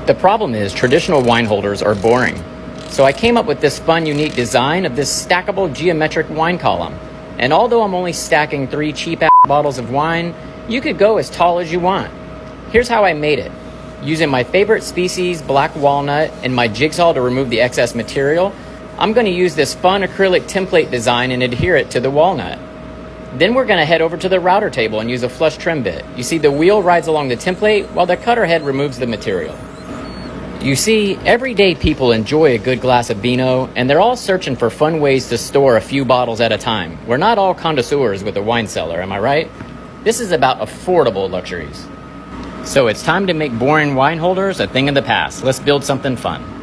The problem is traditional wine holders are boring. So I came up with this fun, unique design of this stackable geometric wine column. And although I'm only stacking 3 cheap-ass bottles of wine, you could go as tall as you want. Here's how I made it. Using my favorite species, black walnut, and my jigsaw to remove the excess material, I'm going to use this fun acrylic template design and adhere it to the walnut. Then we're going to head over to the router table and use a flush trim bit. You see, the wheel rides along the template while the cutter head removes the material. You see, everyday people enjoy a good glass of vino, and they're all searching for fun ways to store a few bottles at a time. We're not all connoisseurs with a wine cellar, am I right? This is about affordable luxuries. So it's time to make boring wine holders a thing of the past. Let's build something fun.